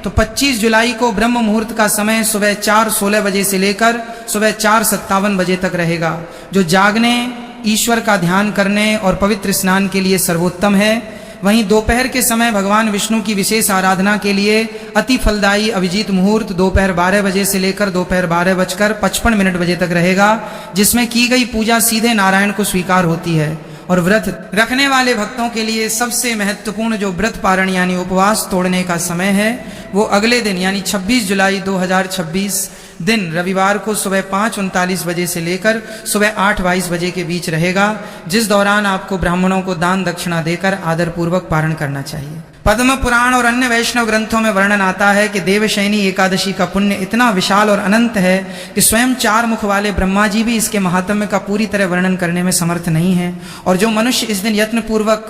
तो 25 जुलाई को ब्रह्म मुहूर्त का समय सुबह 4:16 बजे से लेकर सुबह 4:57 बजे तक रहेगा, जो जागने, ईश्वर का ध्यान करने और पवित्र स्नान के लिए सर्वोत्तम है। वहीं दोपहर के समय भगवान विष्णु की विशेष आराधना के लिए अति फलदायी अभिजीत मुहूर्त दोपहर 12 बजे से लेकर दोपहर 12:55 बजे तक रहेगा, जिसमें की गई पूजा सीधे नारायण को स्वीकार होती है। और व्रत रखने वाले भक्तों के लिए सबसे महत्वपूर्ण जो व्रत पारण यानी उपवास तोड़ने का समय है, वो अगले दिन यानी 26 जुलाई 2026 दिन रविवार को सुबह 5:39 बजे से लेकर सुबह 8:22 बजे के बीच रहेगा, जिस दौरान आपको ब्राह्मणों को दान दक्षिणा देकर आदर पूर्वक पारण करना चाहिए। पद्म पुराण और अन्य वैष्णव ग्रंथों में वर्णन आता है कि देवशयनी एकादशी का पुण्य इतना विशाल और अनंत है कि स्वयं 4 मुख वाले ब्रह्मा जी भी इसके महात्म्य का पूरी तरह वर्णन करने में समर्थ नहीं है। और जो मनुष्य इस दिन यत्न पूर्वक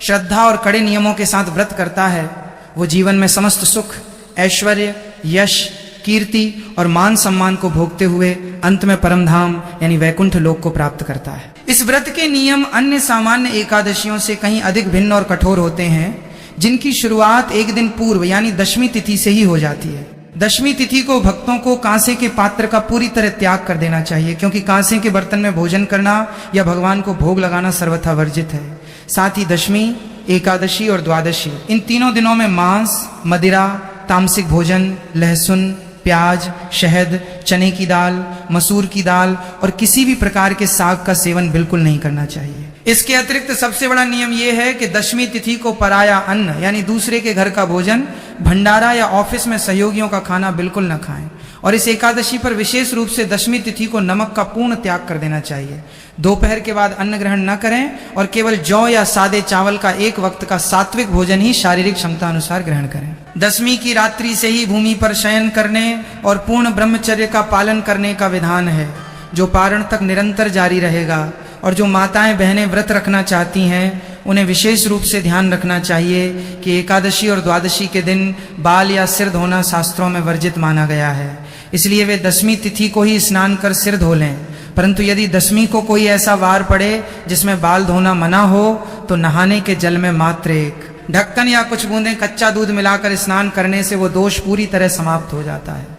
श्रद्धा और कड़े नियमों के साथ व्रत करता है, वो जीवन में समस्त सुख, ऐश्वर्य, यश, कीर्ति और मान सम्मान को भोगते हुए अंत में परमधाम यानी वैकुंठ लोक को प्राप्त करता है। इस व्रत के नियम अन्य सामान्य एकादशियों से कहीं अधिक भिन्न और कठोर होते हैं, जिनकी शुरुआत एक दिन पूर्व यानी दशमी तिथि से ही हो जाती है। दशमी तिथि को भक्तों को कांसे के पात्र का पूरी तरह त्याग कर देना चाहिए, क्योंकि कांसे के बर्तन में भोजन करना या भगवान को भोग लगाना सर्वथा वर्जित है। साथ ही दशमी, एकादशी और द्वादशी इन तीनों दिनों में मांस, मदिरा, तामसिक भोजन, लहसुन, प्याज, शहद, चने की दाल, मसूर की दाल और किसी भी प्रकार के साग का सेवन बिल्कुल नहीं करना चाहिए। इसके अतिरिक्त सबसे बड़ा नियम यह है कि दशमी तिथि को पराया अन्न यानी दूसरे के घर का भोजन, भंडारा या ऑफिस में सहयोगियों का खाना बिल्कुल न खाएं। और इस एकादशी पर विशेष रूप से दशमी तिथि को नमक का पूर्ण त्याग कर देना चाहिए। दोपहर के बाद अन्न ग्रहण न करें और केवल जौ या सादे चावल का एक वक्त का सात्विक भोजन ही शारीरिक क्षमता अनुसार ग्रहण करें। दशमी की रात्रि से ही भूमि पर शयन करने और पूर्ण ब्रह्मचर्य का पालन करने का विधान है, जो पारण तक निरंतर जारी रहेगा। और जो माताएं बहनें व्रत रखना चाहती हैं, उन्हें विशेष रूप से ध्यान रखना चाहिए कि एकादशी और द्वादशी के दिन बाल या सिर धोना शास्त्रों में वर्जित माना गया है। इसलिए वे दशमी तिथि को ही स्नान कर सिर धो लें। परंतु यदि दशमी को कोई ऐसा वार पड़े जिसमें बाल धोना मना हो, तो नहाने के जल में मात्र एक ढक्कन या कुछ बूंदें कच्चा दूध मिलाकर स्नान करने से वो दोष पूरी तरह समाप्त हो जाता है।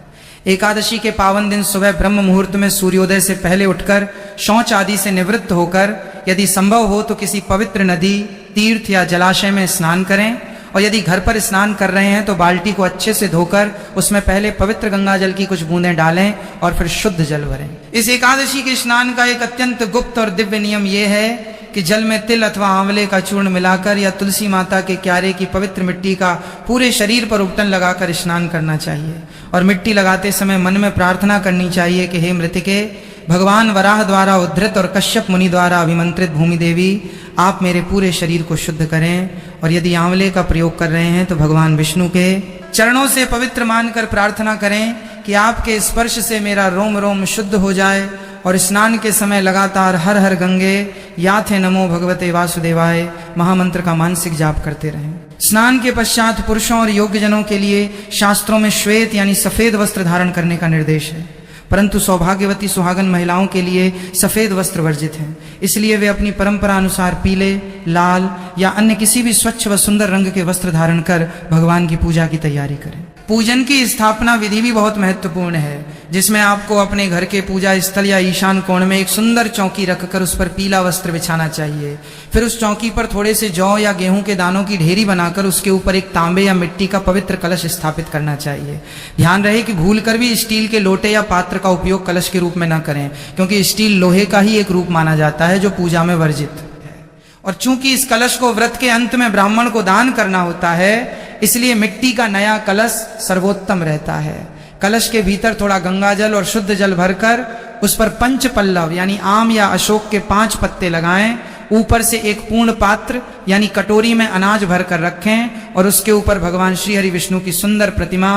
एकादशी के पावन दिन सुबह ब्रह्म मुहूर्त में सूर्योदय से पहले उठकर शौच आदि से निवृत्त होकर यदि संभव हो तो किसी पवित्र नदी, तीर्थ या जलाशय में स्नान करें। और यदि घर पर स्नान कर रहे हैं तो बाल्टी को अच्छे से धोकर उसमें पहले पवित्र गंगा जल की कुछ बूंदें डालें और फिर शुद्ध जल भरें। इस एकादशी के स्नान का एक अत्यंत गुप्त और दिव्य नियम यह है कि जल में तिल अथवा आंवले का चूर्ण मिलाकर या तुलसी माता के क्यारे की पवित्र मिट्टी का पूरे शरीर पर उपटन लगाकर स्नान करना चाहिए। और मिट्टी लगाते समय मन में प्रार्थना करनी चाहिए कि हे मृतिके, भगवान वराह द्वारा उद्धृत और कश्यप मुनि द्वारा अभिमंत्रित भूमि देवी, आप मेरे पूरे शरीर को शुद्ध करें। और यदि आंवले का प्रयोग कर रहे हैं तो भगवान विष्णु के चरणों से पवित्र मानकर प्रार्थना करें कि आपके स्पर्श से मेरा रोम रोम शुद्ध हो जाए। और स्नान के समय लगातार हर हर गंगे याथे नमो भगवते वासुदेवाय महामंत्र का मानसिक जाप करते रहें। स्नान के पश्चात पुरुषों और योग्यजनों के लिए शास्त्रों में श्वेत यानी सफेद वस्त्र धारण करने का निर्देश है, परंतु सौभाग्यवती सुहागन महिलाओं के लिए सफेद वस्त्र वर्जित हैं। इसलिए वे अपनी परंपरा अनुसार पीले, लाल या अन्य किसी भी स्वच्छ व सुंदर रंग के वस्त्र धारण कर भगवान की पूजा की तैयारी करें। पूजन की स्थापना विधि भी बहुत महत्वपूर्ण है, जिसमें आपको अपने घर के पूजा स्थल या ईशान कोण में एक सुंदर चौकी रखकर उस पर पीला वस्त्र बिछाना चाहिए। फिर उस चौकी पर थोड़े से जौ या गेहूं के दानों की ढेरी बनाकर उसके ऊपर एक तांबे या मिट्टी का पवित्र कलश स्थापित करना चाहिए। ध्यान रहे कि भूलकर भी स्टील के लोटे या पात्र का उपयोग कलश के रूप में न करें, क्योंकि स्टील लोहे का ही एक रूप माना जाता है जो पूजा में वर्जित है। और चूंकि इस कलश को व्रत के अंत में ब्राह्मण को दान करना होता है, इसलिए मिट्टी का नया कलश सर्वोत्तम रहता है। कलश के भीतर थोड़ा गंगा जल और शुद्ध जल भरकर उस पर पंच पल्लव यानी आम या अशोक के 5 पत्ते लगाएं। ऊपर से एक पूर्ण पात्र यानी कटोरी में अनाज भरकर रखें और उसके ऊपर भगवान श्री हरि विष्णु की सुंदर प्रतिमा,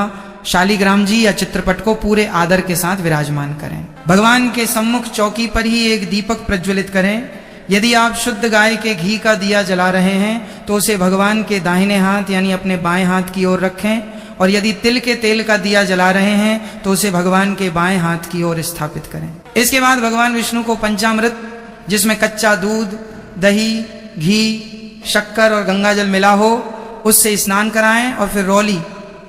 शालिग्राम जी या चित्रपट को पूरे आदर के साथ विराजमान करें। भगवान के सम्मुख चौकी पर ही एक दीपक प्रज्वलित करें। यदि आप शुद्ध गाय के घी का दिया जला रहे हैं तो उसे भगवान के दाहिने हाथ यानी अपने बाएं हाथ की ओर रखें। और यदि तिल के तेल का दिया जला रहे हैं तो उसे भगवान के बाएं हाथ की ओर स्थापित करें। इसके बाद भगवान विष्णु को पंचामृत, जिसमें कच्चा दूध, दही, घी, शक्कर और गंगा जल मिला हो, उससे स्नान कराएं और फिर रौली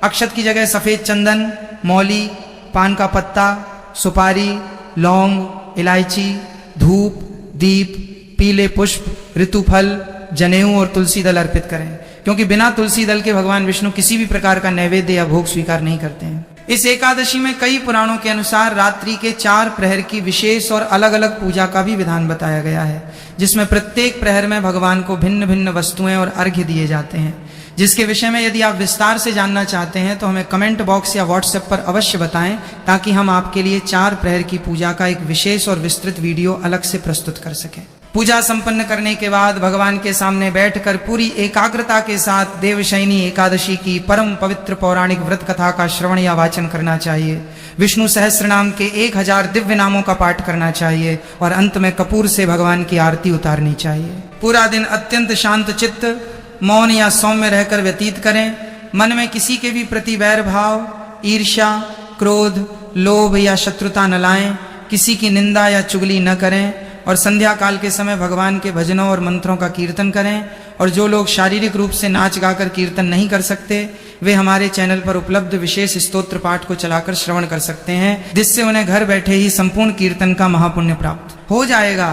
अक्षत की जगह सफेद चंदन, मौली, पान का पत्ता, सुपारी, लौंग, इलायची, धूप, दीप, पीले पुष्प, ऋतुफल, जनेऊ और तुलसी दल अर्पित करें, क्योंकि बिना तुलसी दल के भगवान विष्णु किसी भी प्रकार का नैवेद्य या भोग स्वीकार नहीं करते हैं। इस एकादशी में कई पुराणों के अनुसार रात्रि के 4 प्रहर की विशेष और अलग अलग पूजा का भी विधान बताया गया है, जिसमें प्रत्येक प्रहर में भगवान को भिन्न भिन्न वस्तुएं और अर्घ्य दिए जाते हैं, जिसके विषय में यदि आप विस्तार से जानना चाहते हैं तो हमें कमेंट बॉक्स या व्हाट्सएप पर अवश्य बताएं, ताकि हम आपके लिए 4 प्रहर की पूजा का एक विशेष और विस्तृत वीडियो अलग से प्रस्तुत कर सकें। पूजा संपन्न करने के बाद भगवान के सामने बैठकर पूरी एकाग्रता के साथ देवशयनी एकादशी की परम पवित्र पौराणिक व्रत कथा का श्रवण या वाचन करना चाहिए। विष्णु सहस्त्र नाम के 1000 दिव्य नामों का पाठ करना चाहिए और अंत में कपूर से भगवान की आरती उतारनी चाहिए। पूरा दिन अत्यंत शांत चित्त, मौन या सौम्य रहकर व्यतीत करें। मन में किसी के भी प्रति वैर भाव, ईर्ष्या, क्रोध, लोभ या शत्रुता न लाएं। किसी की निंदा या चुगली न करें और संध्या काल के समय भगवान के भजनों और मंत्रों का कीर्तन करें। और जो लोग शारीरिक रूप से नाच गाकर कीर्तन नहीं कर सकते, वे हमारे चैनल पर उपलब्ध विशेष स्तोत्र पाठ को चलाकर श्रवण कर सकते हैं, जिससे उन्हें घर बैठे ही संपूर्ण कीर्तन का महापुण्य प्राप्त हो जाएगा।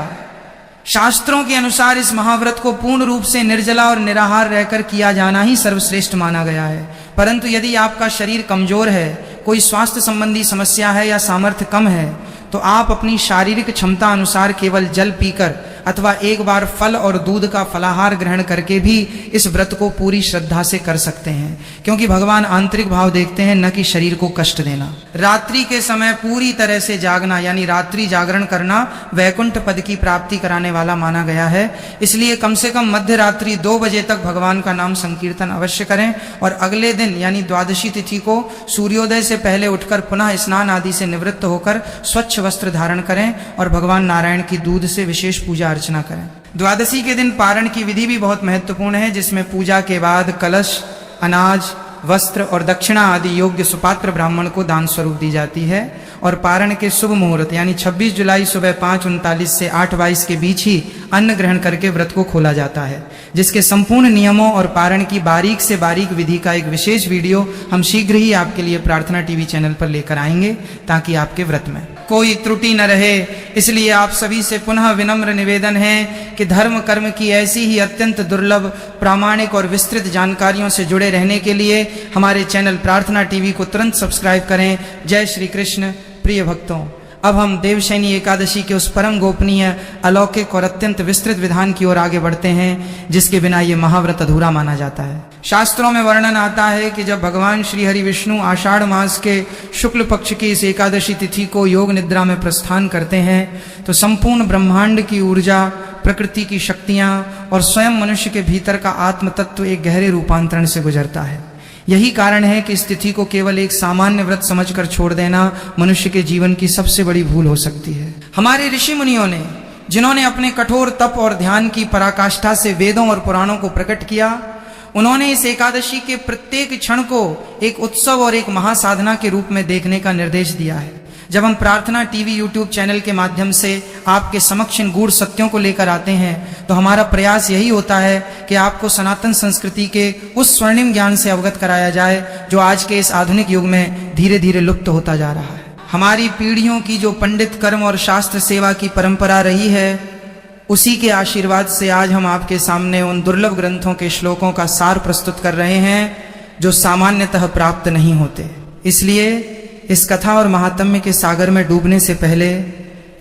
शास्त्रों के अनुसार इस महाव्रत को पूर्ण रूप से निर्जला और निराहार रहकर किया जाना ही सर्वश्रेष्ठ माना गया है। परंतु यदि आपका शरीर कमजोर है, कोई स्वास्थ्य संबंधी समस्या है या सामर्थ्य कम है, तो आप अपनी शारीरिक क्षमता अनुसार केवल जल पीकर अथवा एक बार फल और दूध का फलाहार ग्रहण करके भी इस व्रत को पूरी श्रद्धा से कर सकते हैं, क्योंकि भगवान आंतरिक भाव देखते हैं, न कि शरीर को कष्ट देना। रात्रि के समय पूरी तरह से जागना यानी रात्रि जागरण करना वैकुंठ पद की प्राप्ति कराने वाला माना गया है। इसलिए कम से कम मध्य रात्रि 2 बजे तक भगवान का नाम संकीर्तन अवश्य करें और अगले दिन यानी द्वादशी तिथि को सूर्योदय से पहले उठकर पुनः स्नान आदि से निवृत्त होकर स्वच्छ वस्त्र धारण करें और भगवान नारायण की दूध से विशेष पूजा अर्चना करें। द्वादशी के दिन पारण की विधि भी बहुत महत्वपूर्ण है, जिसमें पूजा के बाद कलश, अनाज, वस्त्र और दक्षिणा आदि योग्य सुपात्र ब्राह्मण को दान स्वरूप दी जाती है। और पारण के शुभ मुहूर्त यानी 26 जुलाई सुबह 5:39 से 8:22 के बीच ही अन्न ग्रहण करके व्रत को खोला जाता है, जिसके संपूर्ण नियमों और पारण की बारीक से बारीक विधि का एक विशेष वीडियो हम शीघ्र ही आपके लिए प्रार्थना टीवी चैनल पर लेकर आएंगे, ताकि आपके व्रत में कोई त्रुटि न रहे। इसलिए आप सभी से पुनः विनम्र निवेदन है कि धर्म कर्म की ऐसी ही अत्यंत दुर्लभ, प्रामाणिक और विस्तृत जानकारियों से जुड़े रहने के लिए हमारे चैनल प्रार्थना टीवी को तुरंत सब्सक्राइब करें। जय श्री कृष्ण। प्रिय भक्तों, अब हम देवशयनी एकादशी के उस परम गोपनीय, अलौकिक और अत्यंत विस्तृत विधान की ओर आगे बढ़ते हैं, जिसके बिना ये महाव्रत अधूरा माना जाता है। शास्त्रों में वर्णन आता है कि जब भगवान श्री हरि विष्णु आषाढ़ मास के शुक्ल पक्ष की इस एकादशी तिथि को योग निद्रा में प्रस्थान करते हैं, तो संपूर्ण ब्रह्मांड की ऊर्जा, प्रकृति की शक्तियां और स्वयं मनुष्य के भीतर का आत्म तत्व एक गहरे रूपांतरण से गुजरता है। यही कारण है कि इस तिथि को केवल एक सामान्य व्रत समझकर छोड़ देना मनुष्य के जीवन की सबसे बड़ी भूल हो सकती है। हमारे ऋषि मुनियों ने, जिन्होंने अपने कठोर तप और ध्यान की पराकाष्ठा से वेदों और पुराणों को प्रकट किया, उन्होंने इस एकादशी के प्रत्येक क्षण को एक उत्सव और एक महासाधना के रूप में देखने का निर्देश दिया है। जब हम प्रार्थना टीवी यूट्यूब चैनल के माध्यम से आपके समक्ष इन गूढ़ सत्यों को लेकर आते हैं, तो हमारा प्रयास यही होता है कि आपको सनातन संस्कृति के उस स्वर्णिम ज्ञान से अवगत कराया जाए, जो आज के इस आधुनिक युग में धीरे धीरे लुप्त होता जा रहा है। हमारी पीढ़ियों की जो पंडित कर्म और शास्त्र सेवा की परंपरा रही है, उसी के आशीर्वाद से आज हम आपके सामने उन दुर्लभ ग्रंथों के श्लोकों का सार प्रस्तुत कर रहे हैं, जो सामान्यतः प्राप्त नहीं होते। इसलिए इस कथा और महात्म्य के सागर में डूबने से पहले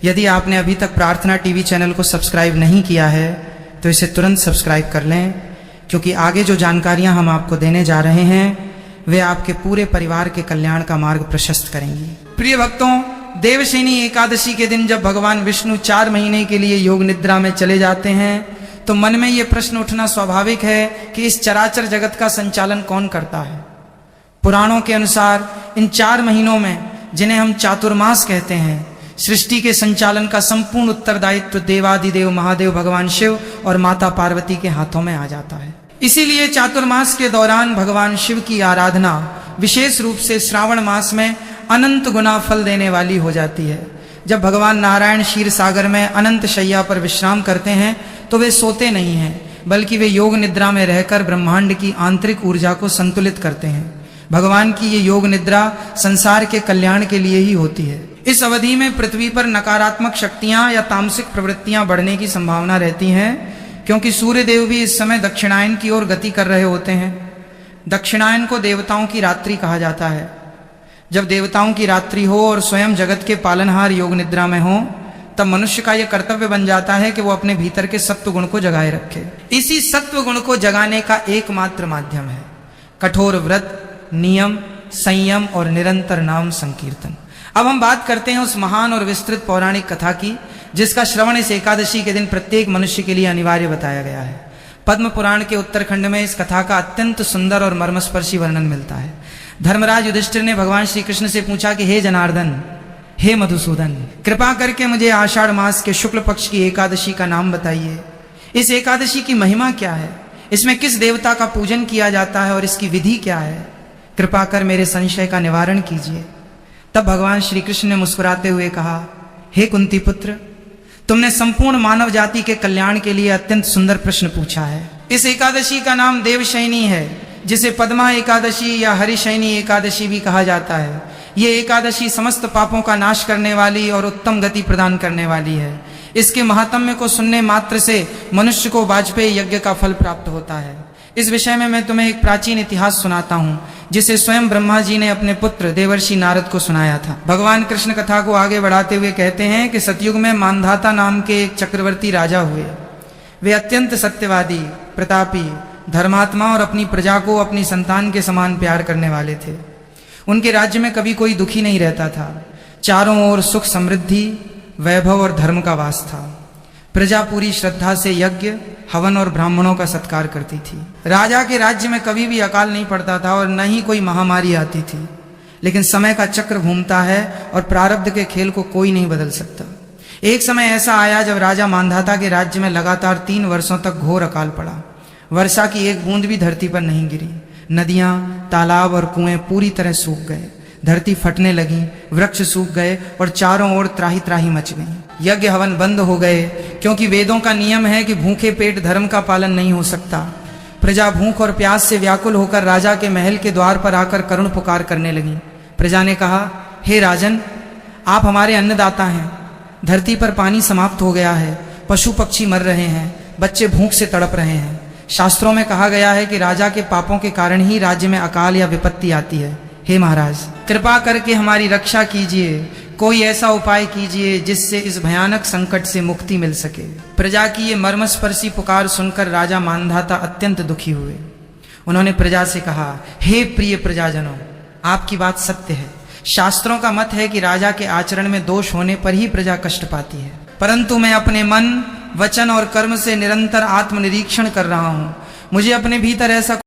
यदि आपने अभी तक प्रार्थना टीवी चैनल को सब्सक्राइब नहीं किया है, तो इसे तुरंत सब्सक्राइब कर लें, क्योंकि आगे जो जानकारियां हम आपको देने जा रहे हैं, वे आपके पूरे परिवार के कल्याण का मार्ग प्रशस्त करेंगी। प्रिय भक्तों, देवशयनी एकादशी के दिन जब भगवान विष्णु 4 महीने के लिए योग निद्रा में चले जाते हैं, तो मन में ये प्रश्न उठना स्वाभाविक है कि इस चराचर जगत का संचालन कौन करता है। पुराणों के अनुसार इन 4 महीनों में, जिन्हें हम चातुर्मास कहते हैं, सृष्टि के संचालन का संपूर्ण उत्तरदायित्व देवादिदेव महादेव भगवान शिव और माता पार्वती के हाथों में आ जाता है। इसीलिए चातुर्मास के दौरान भगवान शिव की आराधना विशेष रूप से श्रावण मास में अनंत गुना फल देने वाली हो जाती है। जब भगवान नारायण क्षीर सागर में अनंत शैया पर विश्राम करते हैं, तो वे सोते नहीं हैं, बल्कि वे योग निद्रा में रहकर ब्रह्मांड की आंतरिक ऊर्जा को संतुलित करते हैं। भगवान की ये योग निद्रा संसार के कल्याण के लिए ही होती है। इस अवधि में पृथ्वी पर नकारात्मक शक्तियां या तामसिक प्रवृत्तियां बढ़ने की संभावना रहती हैं, क्योंकि सूर्य देव भी इस समय दक्षिणायन की ओर गति कर रहे होते हैं। दक्षिणायन को देवताओं की रात्रि कहा जाता है। जब देवताओं की रात्रि हो और स्वयं जगत के पालनहार योग निद्रा में हो, तब मनुष्य का यह कर्तव्य बन जाता है कि वो अपने भीतर के सत्व गुण को जगाए रखे। इसी सत्व गुण को जगाने का एकमात्र माध्यम है कठोर व्रत, नियम, संयम और निरंतर नाम संकीर्तन। अब हम बात करते हैं उस महान और विस्तृत पौराणिक कथा की, जिसका श्रवण इस एकादशी के दिन प्रत्येक मनुष्य के लिए अनिवार्य बताया गया है। पद्म पुराण के उत्तरखंड में इस कथा का अत्यंत सुंदर और मर्मस्पर्शी वर्णन मिलता है। धर्मराज युधिष्ठिर ने भगवान श्री कृष्ण से पूछा कि हे जनार्दन, हे मधुसूदन, कृपा करके मुझे आषाढ़ मास के शुक्ल पक्ष की एकादशी का नाम बताइए। इस एकादशी की महिमा क्या है, इसमें किस देवता का पूजन किया जाता है और इसकी विधि क्या है? कृपा कर मेरे संशय का निवारण कीजिए। तब भगवान श्री कृष्ण ने मुस्कुराते हुए कहा, हे कुंती पुत्र, तुमने संपूर्ण मानव जाति के कल्याण के लिए अत्यंत सुंदर प्रश्न पूछा है। इस एकादशी का नाम देवशयनी है, जिसे पद्मा एकादशी या हरिशयनी एकादशी भी कहा जाता है। ये एकादशी समस्त पापों का नाश करने वाली और उत्तम गति प्रदान करने वाली है। इसके महात्म्य को सुनने मात्र से मनुष्य को वाजपेयी यज्ञ का फल प्राप्त होता है। इस विषय में मैं तुम्हें एक प्राचीन इतिहास सुनाता हूँ, जिसे स्वयं ब्रह्मा जी ने अपने पुत्र देवर्षि नारद को सुनाया था। भगवान कृष्ण कथा को आगे बढ़ाते हुए कहते हैं कि सतयुग में मानधाता नाम के एक चक्रवर्ती राजा हुए। वे अत्यंत सत्यवादी, प्रतापी, धर्मात्मा और अपनी प्रजा को अपनी संतान के समान प्यार करने वाले थे। उनके राज्य में कभी कोई दुखी नहीं रहता था। चारों ओर सुख, समृद्धि, वैभव और धर्म का वास था। प्रजा पूरी श्रद्धा से यज्ञ, हवन और ब्राह्मणों का सत्कार करती थी। राजा के राज्य में कभी भी अकाल नहीं पड़ता था और न ही कोई महामारी आती थी। लेकिन समय का चक्र घूमता है और प्रारब्ध के खेल को कोई नहीं बदल सकता। एक समय ऐसा आया जब राजा मानधाता के राज्य में लगातार 3 वर्षों तक घोर अकाल पड़ा। वर्षा की एक बूंद भी धरती पर नहीं गिरी। नदियां, तालाब और कुएं पूरी तरह सूख गए। धरती फटने लगी, वृक्ष सूख गए और चारों ओर त्राही त्राही मच गई। यज्ञ हवन बंद हो गए, क्योंकि वेदों का नियम है कि भूखे पेट धर्म का पालन नहीं हो सकता। प्रजा भूख और प्यास से व्याकुल होकर राजा के महल के द्वार पर आकर करुण पुकार करने लगी। प्रजा ने कहा, हे राजन, आप हमारे अन्नदाता हैं। धरती पर पानी समाप्त हो गया है, पशु पक्षी मर रहे हैं, बच्चे भूख से तड़प रहे हैं। शास्त्रों में कहा गया है कि राजा के पापों के कारण ही राज्य में अकाल या विपत्ति आती है। हे महाराज, कृपा करके हमारी रक्षा कीजिए। कोई ऐसा उपाय कीजिए जिससे इस भयानक संकट से मुक्ति मिल सके। प्रजा की ये मर्मस्पर्शी पुकार सुनकर राजा मानधाता अत्यंत दुखी हुए। उन्होंने प्रजा से कहा, हे प्रिय प्रजाजनों, आपकी बात सत्य है। शास्त्रों का मत है कि राजा के आचरण में दोष होने पर ही प्रजा कष्ट पाती है। परंतु मैं अपने मन, वचन और कर्म से निरंतर आत्मनिरीक्षण कर रहा हूँ। मुझे अपने भीतर ऐसा